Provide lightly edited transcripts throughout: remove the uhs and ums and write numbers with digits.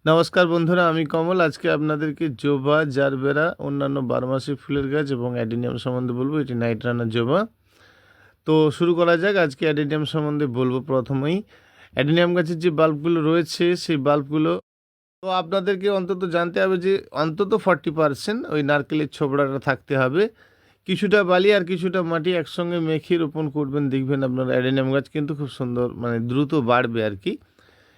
নমস্কার বন্ধুরা, আমি কমল। আজকে আপনাদেরকে জবা, জারবেরা, অন্যান্য বারমাসি ফুলের গাছ এবং অ্যাডেনিয়াম সম্বন্ধে বলবো। এটি নাইট রানার জবা। তো শুরু করা যাক। আজকে অ্যাডেনিয়াম সম্বন্ধে বলবো। প্রথমেই অ্যাডেনিয়াম গাছের যে বাল্বগুলো রয়েছে সেই বাল্বগুলো তো আপনাদেরকে অন্তত জানতে হবে যে অন্তত 40% ওই নারকেলের ছোবড়াটা থাকতে হবে। কিছুটা বালি আর কিছুটা মাটি একসঙ্গে মেখে রোপণ করবেন, দেখবেন আপনার অ্যাডেনিয়াম গাছ কিন্তু খুব সুন্দর, মানে দ্রুত বাড়বে আর কি।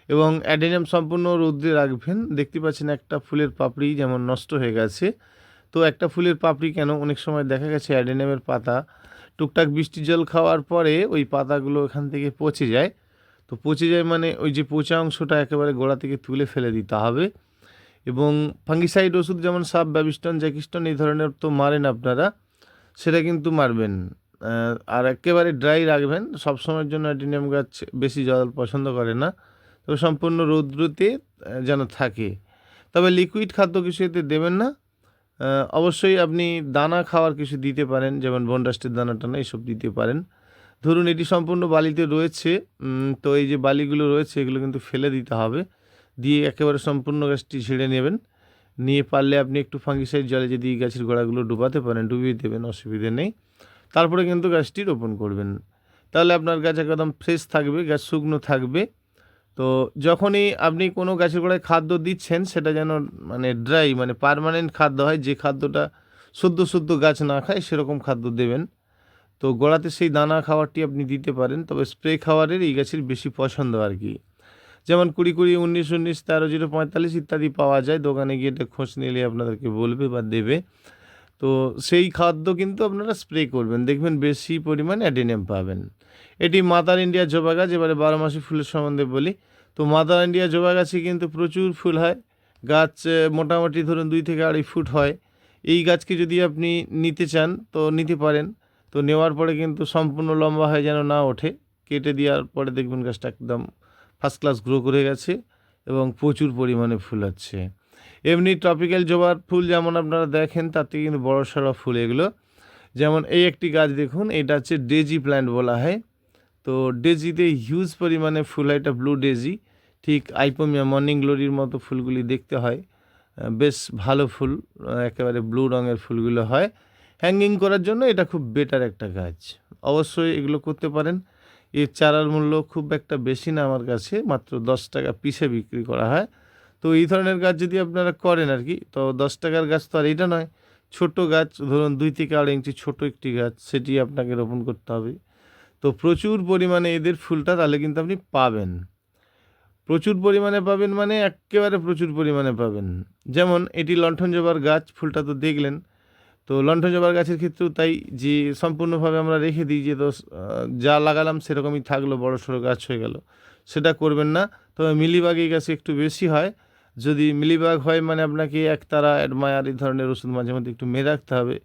এবং অ্যাডেনিয়াম সম্পূর্ণ রৌদ্রে রাখবেন। দেখতে পাচ্ছেন একটা ফুলের পাপড়ি যেমন নষ্ট হয়ে গেছে। তো একটা ফুলের পাপড়ি কেন, অনেক সময় দেখা গেছে অ্যাডেনিয়ামের পাতা টুকটাক বৃষ্টির জল খাওয়ার পরে ওই পাতাগুলো এখান থেকে পচে যায়। তো পচে যায় মানে ওই যে পচা অংশটা একেবারে গোড়া থেকে তুলে ফেলে দিতে হবে। এবং ফাঙ্গিসাইড ওষুধ যেমন সাব, ব্যাবিস্টন, জ্যাকিস্টন এই ধরনের তো মারেন আপনারা, সেটা কিন্তু মারবেন। আর একেবারে ড্রাই রাখবেন। সবসময়ের জন্য অ্যাডেনিয়াম গাছ বেশি জল পছন্দ করে না, তবে সম্পূর্ণ রৌদ্রতে যেন থাকে। তবে লিকুইড খাদ্য কিছু এতে দেবেন না। অবশ্যই আপনি দানা খাওয়ার কিছু দিতে পারেন, যেমন বনডাস্টের দানা টানা এসব দিতে পারেন। ধরুন এটি সম্পূর্ণ বালিতে রয়েছে, তো এই যে বালিগুলো রয়েছে এগুলো কিন্তু ফেলে দিতে হবে। দিয়ে একেবারে সম্পূর্ণ গাছটি ঝেড়ে নেবেন। নিয়ে পারলে আপনি একটু ফাঙ্গিসাইড জলে যদি এই গাছের গোড়াগুলো ডুবাতে পারেন, ডুবিয়ে দেবেন, অসুবিধে নেই। তারপরে কিন্তু গাছটি রোপণ করবেন। তাহলে আপনার গাছ একদম ফ্রেশ থাকবে, গাছ শুকনো থাকবে। তো যখনই আপনি কোনো গাছের গোড়ায় খাদ্য দিচ্ছেন সেটা যেন মানে ড্রাই, মানে পার্মানেন্ট খাদ্য হয়, যে খাদ্যটা শুদ্ধ শুদ্ধ গাছ না খায় সেরকম খাদ্য দেবেন। তো গোড়াতে সেই দানা খাবারটি আপনি দিতে পারেন, তবে স্প্রে খাবারের এই গাছের বেশি পছন্দ আর কি। যেমন 20-20, 19-19, 13-0-45 ইত্যাদি পাওয়া যায়। দোকানে গিয়ে এটা খোঁজ নিলে আপনাদেরকে বলবে বা দেবে। তো সেই খাদ্য কিন্তু আপনারা স্প্রে করবেন, দেখবেন বেশি পরিমাণে অ্যাডেনিয়াম পাবেন। এটি মাদার ইন্ডিয়া জবা গাছ। এবারে 12 মাসি ফুলের সম্বন্ধে বলি। তো মাদার ইন্ডিয়া জবা গাছে কিন্তু প্রচুর ফুল হয়। গাছ মোটামুটি ধরুন 2 থেকে 2.5 ফুট হয়। এই গাছকে যদি আপনি নিতে চান তো নিতে পারেন। তো নেওয়ার পরে কিন্তু সম্পূর্ণ লম্বা হয়ে যেন না ওঠে, কেটে দেওয়ার পরে দেখবেন গাছটা একদম ফার্স্ট ক্লাস গ্রো করে গেছে এবং প্রচুর পরিমাণে ফুল হচ্ছে। এমনি ট্রপিক্যাল জবার ফুল যেমন আপনারা দেখেন, তার থেকে কিন্তু বড়সড় ফুল এগুলো। যেমন এই একটি গাছ দেখুন, এটা হচ্ছে ডেজি প্ল্যান্ট বলা হয়। তো ডেজিতে হিউজ পরিমাণে ফুল হয়, এটা ব্লু ডেজি। ঠিক আইপোমিয়া, মর্নিং গ্লোরির মতো ফুলগুলি দেখতে হয়। বেশ ভালো ফুল, একেবারে ব্লু রঙের ফুলগুলো হয়। হ্যাঙ্গিং করার জন্য এটা খুব বেটার একটা গাছ। অবশ্যই এগুলো করতে পারেন। এর চারার মূল্য খুব একটা বেশি না, আমার কাছে মাত্র 10 টাকা পিসে বিক্রি করা হয়। তো এই ধরনের গাছ যদি আপনারা করেন আর কি, তো 10 টাকার গাছ তো আর এইটা নয়। ছোট গাছ ধরুন 2 থেকে 2.5 ইঞ্চি ছোট একটি গাছ, সেটি আপনাকে রোপণ করতে হবে। তো প্রচুর পরিমাণে এদের ফুলটা তাহলে কিন্তু আপনি পাবেন। প্রচুর পরিমাণে পাবেন মানে এক্কেবারে প্রচুর পরিমাণে পাবেন। যেমন এটি লণ্ঠন জবার গাছ, ফুলটা তো দেখলেন। তো লণ্ঠন জবার গাছের ক্ষেত্রেও তাই, যে সম্পূর্ণভাবে আমরা রেখে দিই যে যা লাগালাম সেরকমই থাকলো, বড়সড় গাছ হয়ে গেল, সেটা করবেন না। তবে মিলিবাগ এই গাছে একটু বেশি হয়। যদি মিলিবাগ হয় মানে আপনাকে একতারা, অ্যাডমায়ার এই ধরনের ওষুধ মাঝে মধ্যে একটু মেরে রাখতে হবে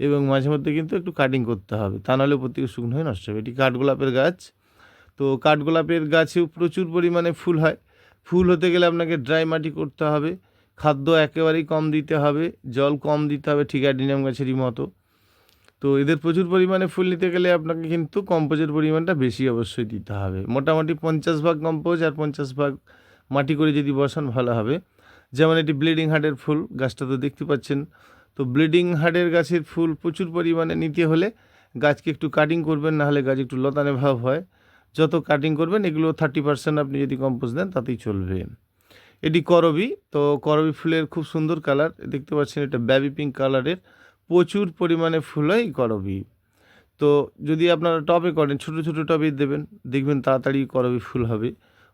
এবং মাঝে মধ্যে কিন্তু একটু কাটিং করতে হবে, তা নাহলে উপর থেকে শুকনো হয়ে নষ্ট হবে। এটি কাঠগোলাপের গাছ। তো কাঠগোলাপের গাছেও প্রচুর পরিমাণে ফুল হয়। ফুল হতে গেলে আপনাকে ড্রাই মাটি করতে হবে, খাদ্য একেবারেই কম দিতে হবে, জল কম দিতে হবে, ঠিক অ্যাডিনিয়াম গাছেরই মতো। তো এদের প্রচুর পরিমাণে ফুল নিতে গেলে আপনাকে কিন্তু কম্পোজের পরিমাণটা বেশি অবশ্যই দিতে হবে। মোটামুটি 50 ভাগ কম্পোজ আর 50 ভাগ মাটি করে যদি বসান ভালো হবে। যেমন এটি ব্লিডিং হার্টের ফুল, গাছটা তো দেখতে পাচ্ছেন। তো ব্লিডিং হার্টের গাছের ফুল প্রচুর পরিমাণে নিতে হলে গাছকে একটু কাটিং করবেন, নাহলে গাছ একটু লতানে ভাব হয়। যত কাটিং করবেন এগুলো 30% আপনি যদি কম্পোজ দেন তাতেই চলবে। এটি করবি। তো করবি ফুলের খুব সুন্দর কালার দেখতে পাচ্ছেন, এটা বেবি পিঙ্ক কালারের। প্রচুর পরিমাণে ফুল হয় এই করবি। তো যদি আপনারা টবে করেন, ছোট ছোট টবে দেবেন, দেখবেন তাড়াতাড়ি করবি ফুল হবে।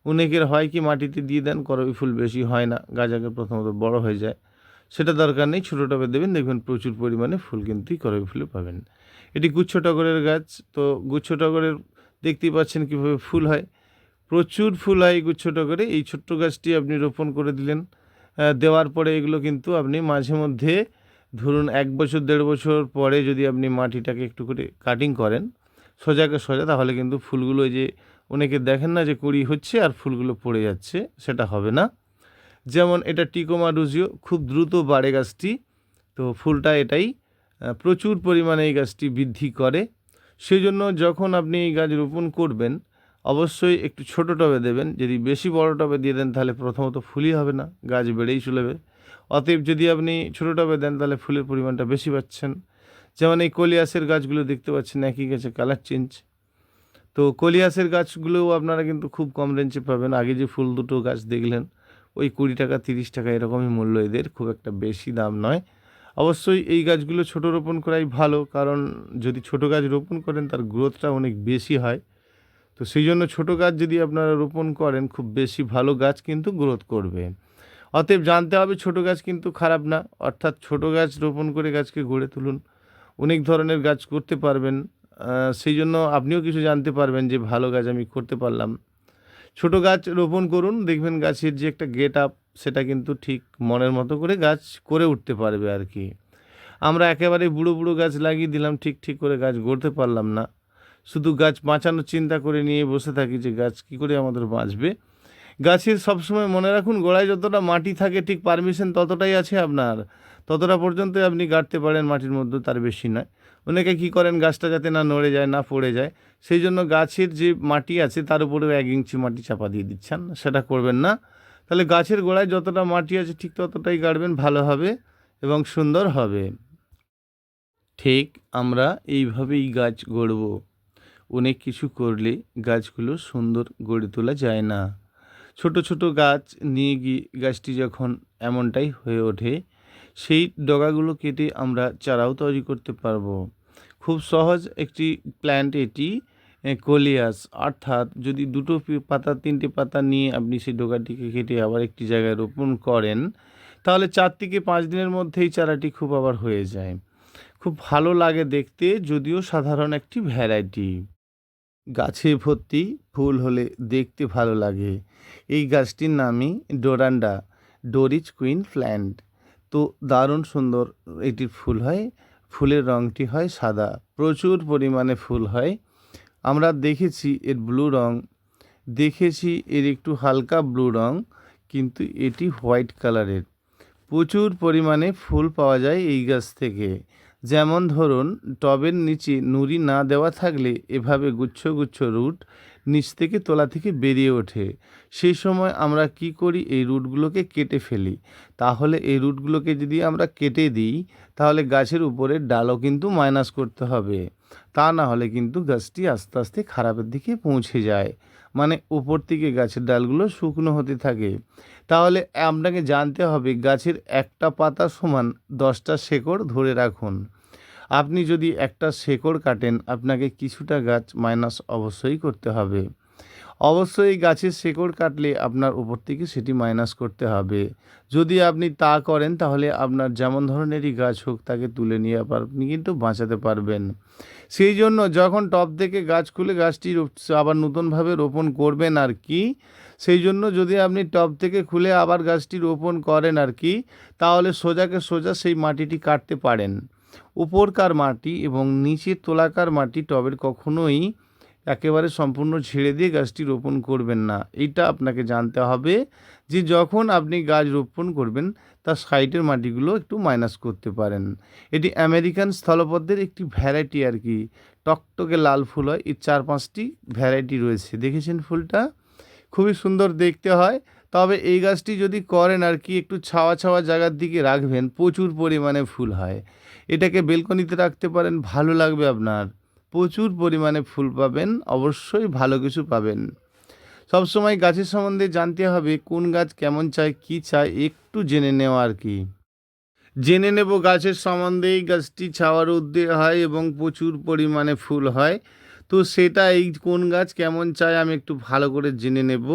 অনেকের হয় কি মাটিতে দিয়ে দেন, করবি ফুল বেশি হয় না, গাছ আগে প্রথমত বড় হয়ে যায়। সেটা দরকার নেই, ছোটো টবে দেবেন, দেখবেন প্রচুর পরিমাণে ফুল কিন্তু করবি ফুলে পাবেন। এটি গুচ্ছ টগরের গাছ। তো গুচ্ছ টগরের দেখতেই পাচ্ছেন কীভাবে ফুল হয়, প্রচুর ফুল হয় গুচ্ছ টগরে। এই ছোট্ট গাছটি আপনি রোপণ করে দিলেন, দেওয়ার পরে এগুলো কিন্তু আপনি মাঝে মধ্যে ধরুন 1 বছর 1.5 বছর পরে যদি আপনি মাটিটাকে একটু করে কাটিং করেন সোজাকে সোজা, তাহলে কিন্তু ফুলগুলো ওই যে অনেকে দেখেন না যে কুঁড়ি হচ্ছে আর ফুলগুলো পড়ে যাচ্ছে, সেটা হবে না। যেমন এটা টিকোমা রুজিও, খুব দ্রুত বাড়ে গাছটি। তো ফুলটা এটাই, প্রচুর পরিমাণে এই গাছটি বৃদ্ধি করে। সেই জন্য যখন আপনি এই গাছ রোপণ করবেন অবশ্যই একটু ছোট টবে দেবেন। যদি বেশি বড় টবে দিয়ে দেন তাহলে প্রথমত ফুলই হবে না, গাছ বেড়েই চলবে। অতএব যদি আপনি ছোট টবে দেন তাহলে ফুলের পরিমাণটা বেশি পাচ্ছেন। যেমন এই কলিয়াসের গাছগুলো দেখতে পাচ্ছেন একই গাছে কালার চেঞ্জ। তো কলিয়াসের গাছগুলোও আপনারা কিন্তু খুব কম রেঞ্জে পাবেন। আগে যে ফুল দুটো গাছ দেখলেন ওই 20 টাকা 30 টাকা এরকমই মূল্য এদের, খুব একটা বেশি দাম নয়। অবশ্যই এই গাছগুলো ছোট রোপণ করাই ভালো, কারণ যদি ছোট গাছ রোপণ করেন তার গ্রোথটা অনেক বেশি হয়। তো সেই জন্য ছোট গাছ যদি আপনারা রোপণ করেন খুব বেশি ভালো গাছ কিন্তু গ্রোথ করবে। অতএব জানতে হবে ছোট গাছ কিন্তু খারাপ না, অর্থাৎ ছোট গাছ রোপণ করে গাছকে গড়ে তুলুন, অনেক ধরনের গাছ করতে পারবেন। সেই জন্য আপনিও কিছু জানতে পারবেন যে ভালো গাছ আমি করতে পারলাম। ছোট গাছ রোপণ করুন, দেখবেন গাছের যে একটা গেট আপ সেটা কিন্তু ঠিক মনের মতো করে গাছ করে উঠতে পারবে আর কি। আমরা একেবারে বুড়ো বুড়ো গাছ লাগিয়ে দিলাম, ঠিক ঠিক করে গাছ গড়তে পারলাম না, শুধু গাছ বাঁচানোর চিন্তা করে নিয়ে বসে থাকি যে গাছ কী করে আমাদের বাঁচবে। গাছের সবসময় মনে রাখুন গোড়ায় যতটা মাটি থাকে ঠিক পারমিশন ততটাই আছে আপনার, ততটা পর্যন্তই আপনি গাড়তে পারেন মাটির মধ্যে, তার বেশি নয়। অনেকে কী করেন গাছটা যাতে না নড়ে যায় না পড়ে যায় সেই জন্য গাছের যে মাটি আছে তার উপরেও 1 ইঞ্চি মাটি চাপা দিয়ে দিচ্ছেন, সেটা করবেন না। তাহলে গাছের গোড়ায় যতটা মাটি আছে ঠিক ততটাই গাড়বেন, ভালো হবে এবং সুন্দর হবে। ঠিক আমরা এইভাবেই গাছ গড়ব। অনেক কিছু করলে গাছগুলো সুন্দর গড়ে তোলা যায় না। ছোট ছোট গাছ নিয়ে গিয়ে গাছটি যখন এমনটাই হয়ে ওঠে সেই ডগাগুলো কেটে আমরা চারাও তৈরি করতে পারবো। খুব সহজ একটি প্ল্যান্ট এটি, কলিয়াস। অর্থাৎ যদি দুটো পাতা 3টে পাতা নিয়ে আপনি সেই ডগাটিকে কেটে আবার একটি জায়গায় রোপণ করেন তাহলে 4 থেকে 5 দিনের মধ্যেই চারাটি খুব আবার হয়ে যায়। খুব ভালো লাগে দেখতে, যদিও সাধারণ একটি ভ্যারাইটি। গাছে ভর্তি ফুল হলে দেখতে ভালো লাগে। এই গাছটির নামই ডোরান্ডা, ডোরিচ কুইন প্ল্যান্ট। তো দারুণ সুন্দর এটির ফুল হয়, ফুলের রঙটি হয় সাদা, প্রচুর পরিমাণে ফুল হয়। আমরা দেখেছি এর ব্লু রং, দেখেছি এর একটু হালকা ব্লু রং, কিন্তু এটি হোয়াইট কালারের। প্রচুর পরিমাণে ফুল পাওয়া যায় এই গাছ থেকে। যেমন ধরুন টবের নিচে নুড়ি না দেওয়া থাকলে এভাবে গুচ্ছ গুচ্ছ রুট নিচ থেকে তলা থেকে বেরিয়ে ওঠে। সেই সময় আমরা কি করি, এই রুটগুলোকে কেটে ফেলি। তাহলে এই রুটগুলোকে যদি আমরা কেটে দিই তাহলে গাছের উপরের ডালও কিন্তু মাইনাস করতে হবে, তা না হলে কিন্তু গাছটি আস্তে আস্তে খারাপের দিকে পৌঁছে যায়, মানে উপর থেকে গাছের ডালগুলো শুকনো হতে থাকে। তাহলে আপনাকে জানতে হবে গাছের একটা পাতা সমান 10টা শেকড় ধরে রাখুন। আপনি যদি একটা শেকড় কাটেন আপনাকে কিছুটা গাছ মাইনাস অবশ্যই করতে হবে। অবশ্যই গাছের শেকড় কাটলে আপনার উপর থেকে সেটি মাইনাস করতে হবে। যদি আপনি তা করেন তাহলে আপনার যেমন ধরনেরই গাছ হোক তাকে তুলে নিয়ে আবার আপনি কিন্তু বাঁচাতে পারবেন। সেই জন্য যখন টব থেকে গাছ খুলে গাছটি আবার নতুনভাবে রোপণ করবেন আর কি, সেই জন্য যদি আপনি টব থেকে খুলে আবার গাছটি রোপণ করেন আর কি, তাহলে সোজাকে সোজা সেই মাটিটি কাটতে পারেন। উপরকার মাটি এবং নিচের তোলাকার মাটি টবের কখনোই একেবারে সম্পূর্ণ ছেড়ে দিয়ে গাছটি রোপণ করবেন না। এইটা আপনাকে জানতে হবে যে যখন আপনি গাছ রোপণ করবেন তার সাইডের মাটিগুলো একটু মাইনাস করতে পারেন। এটি আমেরিকান স্থলপদ্মের একটি ভ্যারাইটি আর কি, টকটকে লাল ফুল হয়। এর 4-5টি ভ্যারাইটি রয়েছে, দেখেছেন ফুলটা খুবই সুন্দর দেখতে হয়। তবে এই গাছটি যদি করেন আর কি একটু ছাওয়া ছাওয়া জায়গার দিকে রাখবেন, প্রচুর পরিমাণে ফুল হয়। এটাকে বেলকনিতে রাখতে পারেন, ভালো লাগবে আপনার, প্রচুর পরিমাণে ফুল পাবেন, অবশ্যই ভালো কিছু পাবেন। সবসময় গাছের সম্বন্ধে জানতে হবে কোন গাছ কেমন চায় কী চায় একটু জেনে নেওয়া আর কি। জেনে নেব গাছের সম্বন্ধেই গাছটি ছাওয়ার উদ্দে হয় এবং প্রচুর পরিমাণে ফুল হয়। তো সেটা এই কোন গাছ কেমন চায় আমি একটু ভালো করে জেনে নেব।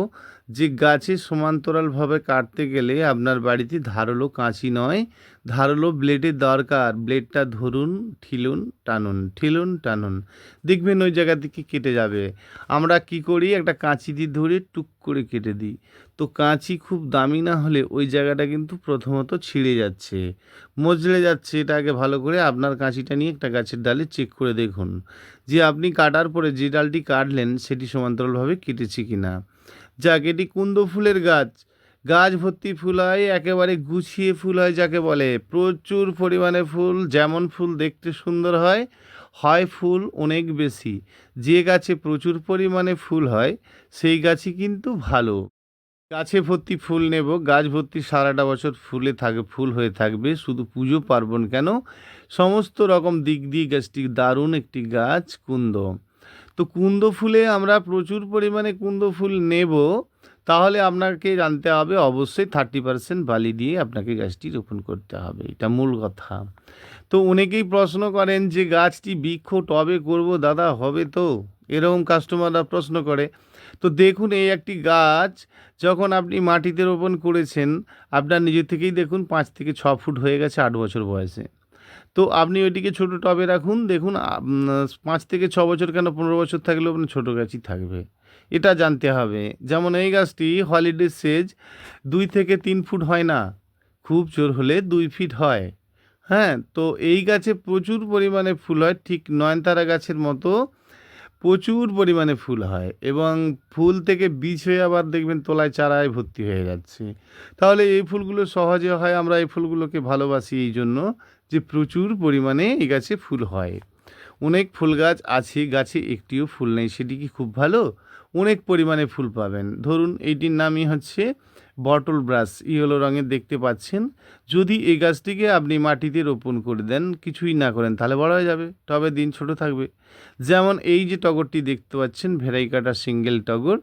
যে গাছে সমান্তরালভাবে কাটতে গেলে আপনার বাড়িতে ধারালো কাঁচি নয়, ধারালো ব্লেডের দরকার। ব্লেডটা ধরুন, ঠিলুন, টানুন, ঠিলুন, টানুন, দেখবেন ওই জায়গা থেকে কেটে যাবে। আমরা কি করি, একটা কাঁচি দিয়ে ধরে টুক করে কেটে দিই। তো কাঁচি খুব দামি না হলে ওই জায়গাটা কিন্তু প্রথমত ছিঁড়ে যাচ্ছে, মজলে যাচ্ছে। এটা আগে ভালো করে আপনার কাঁচিটা নিয়ে একটা গাছের ডালে চেক করে দেখুন যে আপনি কাটার পরে যে ডালটি কাটলেন সেটি সমান্তরালভাবে কেটেছে কিনা। যাক, এটি কুন্দ ফুলের গাছ, গাছ ভর্তি ফুল হয়, একেবারে গুছিয়ে ফুল হয় যাকে বলে, প্রচুর পরিমাণে ফুল। যেমন ফুল দেখতে সুন্দর হয়, হয় ফুল অনেক বেশি। যে গাছে প্রচুর পরিমাণে ফুল হয় সেই গাছই কিন্তু ভালো। গাছে ভর্তি ফুল নেব, গাছ ভর্তি সারাটা বছর ফুল হয়ে থাকবে, শুধু পুজো পার্বণ কেন, সমস্ত রকম দিক দিয়ে গাছটি দারুণ একটি গাছ কুন্দ। তো কুন্দ ফুলে আমরা প্রচুর পরিমাণে কুন্দ ফুল নেব, তাহলে আপনাকে জানতে হবে অবশ্যই 30% বালি দিয়ে আপনাকে গাছটি রোপণ করতে হবে, এটা মূল কথা। তো অনেকেই প্রশ্ন করেন যে গাছটি বৃক্ষ টবে করব দাদা, হবে তো? এরকম কাস্টমাররা প্রশ্ন করে। তো দেখুন, এই একটি গাছ যখন আপনি মাটিতে রোপণ করেছেন, আপনার নিজে থেকেই দেখুন 5 থেকে 6 ফুট হয়ে গেছে 8 বছর বয়সে। তো আপনি ওইটিকে ছোটো টবে রাখুন, দেখুন 5 থেকে 6 বছর কেন 15 বছর থাকলেও আপনার ছোটো গাছই থাকবে, এটা জানতে হবে। যেমন এই গাছটি হলিডে সেজ 2 থেকে 3 ফুট হয় না, খুব জোর হলে 2 ফিট হয়। হ্যাঁ, তো এই গাছে প্রচুর পরিমাণে ফুল হয়, ঠিক নয়নতারা গাছের মতো প্রচুর পরিমাণে ফুল হয়, এবং ফুল থেকে বীজ হয়ে আবার দেখবেন তলায় চারায় ভর্তি হয়ে যাচ্ছে। তাহলে এই ফুলগুলো সহজে হয়, আমরা এই ফুলগুলোকে ভালোবাসি এই জন্য যে প্রচুর পরিমাণে এই গাছে ফুল হয়। অনেক ফুল গাছ আছে, গাছে একটিও ফুল নেই, সেটি কি খুব ভালো? অনেক পরিমাণে ফুল পাবেন। ধরুন এইটির নামই হচ্ছে বটল ব্রাশ, ইয়েলো রঙের দেখতে পাচ্ছেন। যদি এই গাছটিকে আপনি মাটিতে রোপণ করে দেন, কিছুই না করেন, তাহলে বড় হয়ে যাবে, তবে দিন ছোট থাকবে। যেমন এই যে টগরটি দেখতে পাচ্ছেন, ভেরাইকাটা সিঙ্গেল টগর,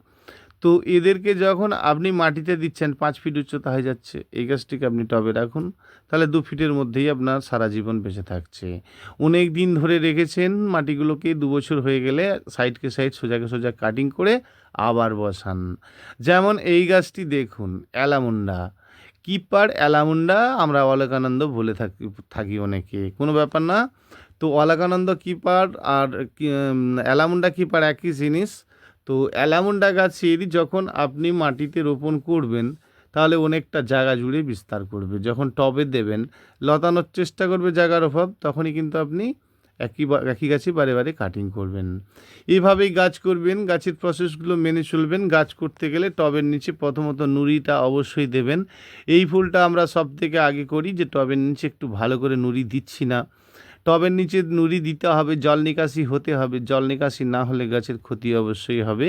তো এদেরকে যখন আপনি মাটিতে দিচ্ছেন 5 ফিট উচ্চতা হয়ে যাচ্ছে, এই গাছটিকে আপনি টবে রাখুন, তাহলে 2 ফিটের মধ্যেই আপনার সারা জীবন বেঁচে থাকছে। অনেক দিন ধরে রেখেছেন মাটিগুলোকে, 2 বছর হয়ে গেলে সাইডকে সাইড সোজাকে সোজা কাটিং করে আবার বসান। যেমন এই গাছটি দেখুন, অ্যালামুন্ডা, কিপার অ্যালামুন্ডা, আমরা অলকানন্দ বলে থাকি অনেকে, কোনো ব্যাপার না। তো অলকানন্দ কিপার আর অ্যালামুন্ডা কিপার একই জিনিস। তো অ্যালামুন্ডা গাছের যখন আপনি মাটিতে রোপণ করবেন, তাহলে অনেকটা জায়গা জুড়ে বিস্তার করবে। যখন টবে দেবেন, লতানোর চেষ্টা করবে জায়গার অভাব, তখনই কিন্তু আপনি একই গাছই বারে বারে কাটিং করবেন। এইভাবেই গাছ করবেন, গাছের প্রসেসগুলো মেনে চলবেন। গাছ করতে গেলে টবের নিচে প্রথমত নুড়িটা অবশ্যই দেবেন। এই ভুলটা আমরা সবথেকে আগে করি, যে টবের নিচে একটু ভালো করে নুড়ি দিচ্ছি না। টবের নিচে নুড়ি দিতে হবে, জল নিকাশি হতে হবে, জল নিকাশি না হলে গাছের ক্ষতি অবশ্যই হবে,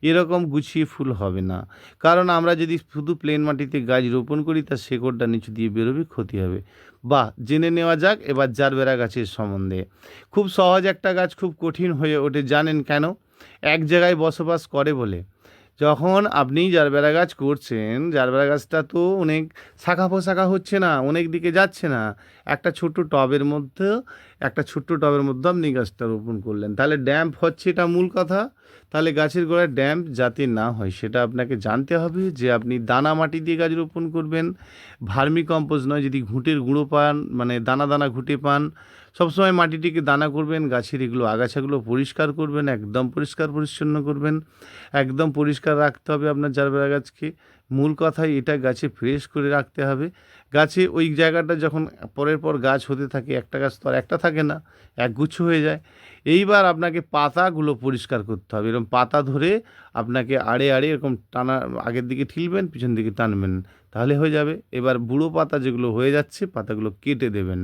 এরকম গুছিয়ে ফুল হবে না। কারণ আমরা যদি শুধু প্লেন মাটিতে গাছ রোপণ করি, তার শেকড়টা নিচু দিয়ে বেরোবে, ক্ষতি হবে। বাহ, জেনে নেওয়া যাক এবার জারবেরা গাছের সম্বন্ধে। খুব সহজ একটা গাছ খুব কঠিন হয়ে ওঠে, জানেন কেন? এক জায়গায় বসবাস করে বলে। যখন আপনি জারবেরা গাছ করছেন, জারবেরা গাছটা তো অনেক শাখা প্রশাখা হচ্ছে না, অনেক দিকে যাচ্ছে না, একটা ছোট্ট টবের মধ্যে আপনি গাছটা রোপণ করলেন, তাহলে ড্যাম্প হচ্ছে, এটা মূল কথা। তাহলে গাছের গোড়ায় ড্যাম্প যাতে না হয় সেটা আপনাকে জানতে হবে। যে আপনি দানা মাটি দিয়ে গাছ রোপণ করবেন, ভার্মি কম্পোস্ট নয়। যদি ঘুঁটের গুঁড়ো পান, মানে দানা দানা ঘুঁটে পান, সবসময় মাটিটিকে দানা করবেন, গাছের এগুলো আগাছাগুলো পরিষ্কার করবেন, একদম পরিষ্কার পরিচ্ছন্ন করবেন, একদম পরিষ্কার রাখতে হবে আপনার জারবেরা গাছকে। মূল কথাই এটা, গাছে ফ্রেশ করে রাখতে হবে। গাছে ওই জায়গাটা যখন পরের পর গাছ হতে থাকে, একটা গাছ তো আর একটা থাকে না, একগুচ্ছ হয়ে যায়। এইবার আপনাকে পাতাগুলো পরিষ্কার করতে হবে, এরকম পাতা ধরে আপনাকে আড়ে আড়ে এরকম টানা, আগের দিকে ঠিলবেন, পিছন দিকে টানবেন, তাহলে হয়ে যাবে। এবার বুড়ো পাতা যেগুলো হয়ে যাচ্ছে, পাতাগুলো কেটে দেবেন,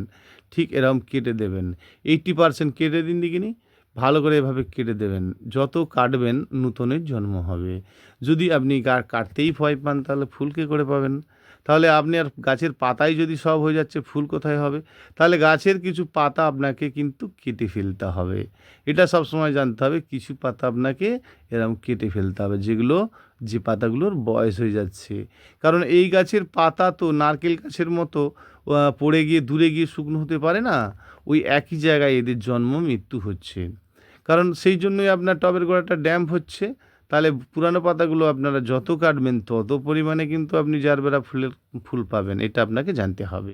ঠিক এরকম কেটে দেবেন, 80% কেটে দিন দেখিনি, ভালো করে এভাবে কেটে দেবেন। যত কাটবেন নূতনের জন্ম হবে। যদি আপনি কাটতেই ভয় পান, তাহলে ফুল কী করে পাবেন? তাহলে আপনি আর গাছের পাতাই যদি সব হয়ে যাচ্ছে, ফুল কোথায় হবে? তাহলে গাছের কিছু পাতা আপনাকে কিন্তু কেটে ফেলতে হবে, এটা সবসময় জানতে হবে। কিছু পাতা আপনাকে এরকম কেটে ফেলতে হবে, যে পাতাগুলোর বয়স হয়ে যাচ্ছে। কারণ এই গাছের পাতা তো নারকেল গাছের মতো পড়ে গিয়ে দূরে গিয়ে শুকনো হতে পারে না, ওই একই জায়গায় এদের জন্ম মৃত্যু হচ্ছে। কারণ সেই জন্যই আপনার টবের গোড়াটা ড্যাম্প হচ্ছে। তাহলে পুরানো পাতাগুলো আপনারা যত কাটবেন, তত পরিমাণে কিন্তু আপনি জারবেরা ফুল পাবেন, এটা আপনাকে জানতে হবে।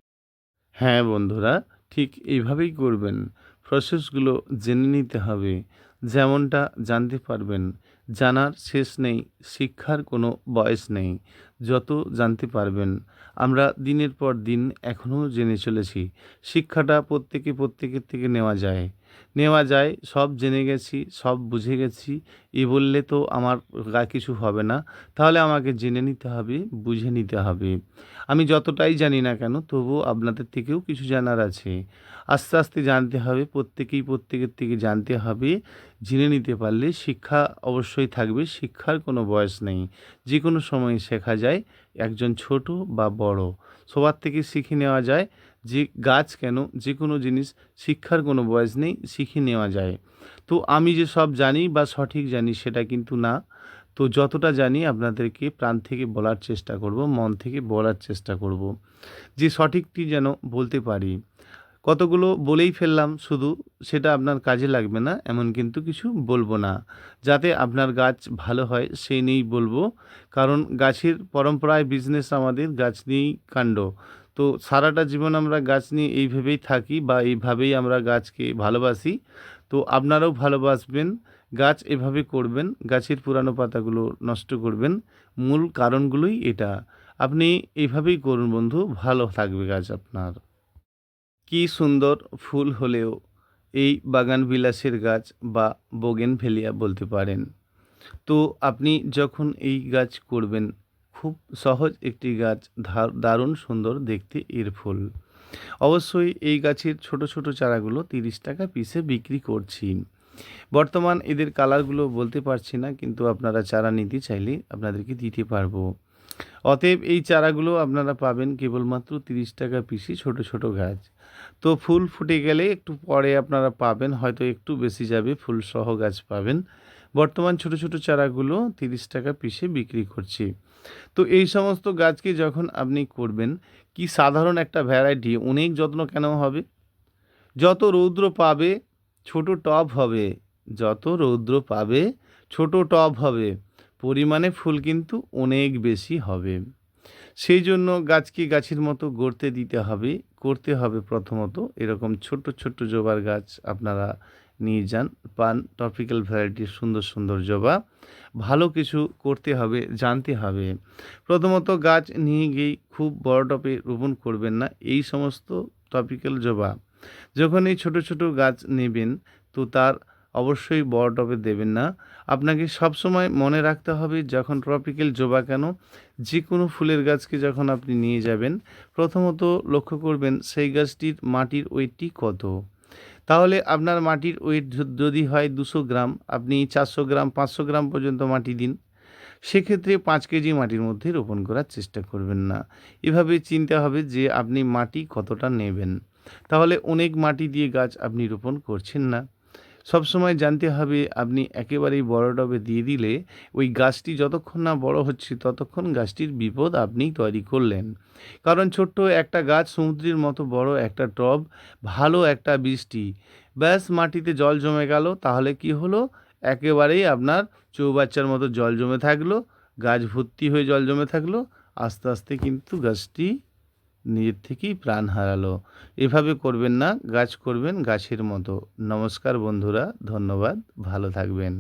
হ্যাঁ বন্ধুরা, ঠিক এইভাবেই করবেন। প্রসেসগুলো জেনে নিতে হবে, যেমনটা জানতে পারবেন। জানার শেষ নেই, শিক্ষার কোনো বয়স নেই। যত জানতে পারবেন। আমরা দিনের পর দিন এখনও জেনে চলেছি। শিক্ষাটা প্রত্যেকের থেকে নেওয়া যায়, সব জেনে গেছি, সব বুঝে গেছি, বললে তো আমার কিছু হবে না। তাহলে আমাকে জেনে নিতে হবে, বুঝে নিতে হবে। আমি যতটাই জানি না কেন তবুও আপনাদের থেকেও কিছু জানার আছে। আস্তে, আস্তে জানতে হবে, প্রত্যেকের থেকে জানতে হবে। জেনে নিতে পারলে শিক্ষা অবশ্যই থাকবে। শিক্ষার কোনো বয়স নেই। যেকোনো সময়ে শেখা যায়, একজন ছোট বা বড় সবার থেকে শিখে নেওয়া যায়। যে গাছ কেন, যেকোনো জিনিস শিক্ষার কোনো বয়স নেই, শিখে নেওয়া যায়। তো আমি যে সব জানি বা সঠিক জানি সেটা কিন্তু না। তো যতটা জানি আপনাদেরকে প্রাণ থেকে বলার চেষ্টা করব, মন থেকে বলার চেষ্টা করব। যে সঠিকটি যেন বলতে পারি। কতগুলো বলেই ফেললাম শুধু, সেটা আপনার কাজে লাগবে না এমন কিন্তু কিছু বলবো না। যাতে আপনার গাছ ভালো হয় সেই নিয়েই বলবো। কারণ গাছের পরম্পরায় বিজনেস আমাদের গাছ নিয়েই কাণ্ড। তো সারাটা জীবন আমরা গাছ নিয়ে এই ভেবেই থাকি বা এইভাবেই আমরা গাছকে ভালোবাসি। তো আপনারাও ভালোবাসবেন, গাছ এভাবে করবেন, গাছের পুরানো পাতাগুলো নষ্ট করবেন। মূল কারণগুলোই এটা। আপনি এভাবেই করুন বন্ধু, ভালো থাকবে গাছ আপনার। কি সুন্দর ফুল হলেও এই বাগানবিলাসের গাছ বা বোগেনভেলিয়া বলতে পারেন। তো আপনি যখন এই গাছ করবেন, খুব সহজ একটি গাছ, দারুণ সুন্দর দেখতে এর ফুল। অবশ্যই এই গাছের ছোট ছোট চারাগুলো 30 টাকা পিসে বিক্রি করছি। বর্তমান এদের কালারগুলো বলতে পারছি না, কিন্তু আপনারা চারা নিতে চাইলে আপনাদেরকে দিতে পারবো। অতএব এই চারাগুলো আপনারা পাবেন কেবলমাত্র 30 টাকা পিসি, ছোট ছোট গাছ। তো ফুল ফুটে গেলে একটু পরে আপনারা পাবেন, হয়তো একটু বেশি যাবে, ফুলসহ গাছ পাবেন। বর্তমান ছোট ছোট চারাগুলো 30 টাকা পিসে বিক্রি করছি। তো এই সমস্ত গাছকে যখন আপনি করবেন, কি সাধারণ একটা ভ্যারাইটি, অনেক যত্ন কেন হবে? যত রৌদ্র পাবে ছোট টব হবে, যত রৌদ্র পাবে ছোট টব হবে, পরিমাণে ফুল কিন্তু অনেক বেশি হবে। সেই জন্য গাছকে গাছের মতো গড়তে দিতে হবে, করতে হবে। প্রথমত এরকম ছোট্ট ছোট্ট জবার গাছ আপনারা নিয়ে যান, পান ট্রপিক্যাল ভ্যারাইটির সুন্দর সুন্দর জবা। ভালো কিছু করতে হবে, জানতে হবে। প্রথমত গাছ নিয়ে গিয়েই খুব বড় টবে রোপণ করবেন না এই সমস্ত ট্রপিক্যাল জবা। যখন এই ছোট ছোট গাছ নেবেন, তো তার অবশ্যই বড় টবে দেবেন না। আপনাকে সবসময় মনে রাখতে হবে, যখন ট্রপিক্যাল জবা কেন, যে কোনো ফুলের গাছকে যখন আপনি নিয়ে যাবেন, প্রথমত লক্ষ্য করবেন সেই গাছটির মাটির ওয়েটটি কত। তাহলে আপনার মাটির ওয়েট যদি হয় 200 গ্রাম, আপনি 400 গ্রাম 500 গ্রাম পর্যন্ত মাটি দিন। সেক্ষেত্রে 5 কেজি মাটির মধ্যে রোপণ করার চেষ্টা করবেন না। এভাবে চিন্তা হবে যে আপনি মাটি কতটা নেবেন। তাহলে অনেক মাটি দিয়ে গাছ আপনি রোপণ করছেন না। সবসময় জানতে হবে, আপনি একেবারেই বড় টবে দিয়ে দিলে ওই গাছটি যতক্ষণ না বড় হচ্ছে ততক্ষণ গাছটির বিপদ আপনি তৈরি করলেন। কারণ ছোট্ট একটা গাছ সমুদ্রের মতো বড় একটা টব, ভালো একটা বৃষ্টি, ব্যাস মাটিতে জল জমে গেল, তাহলে কি হলো? একেবারেই আপনার চৌবাচ্চার মতো জল জমে থাকলো, গাছ ভর্তি হয়ে জল জমে থাকলো। আস্তে আস্তে কিন্তু গাছটি নিজের থেকেই প্রাণ হারালো। এভাবে করবেন না, গাছ করবেন গাছের মতো। নমস্কার বন্ধুরা, ধন্যবাদ, ভালো থাকবেন।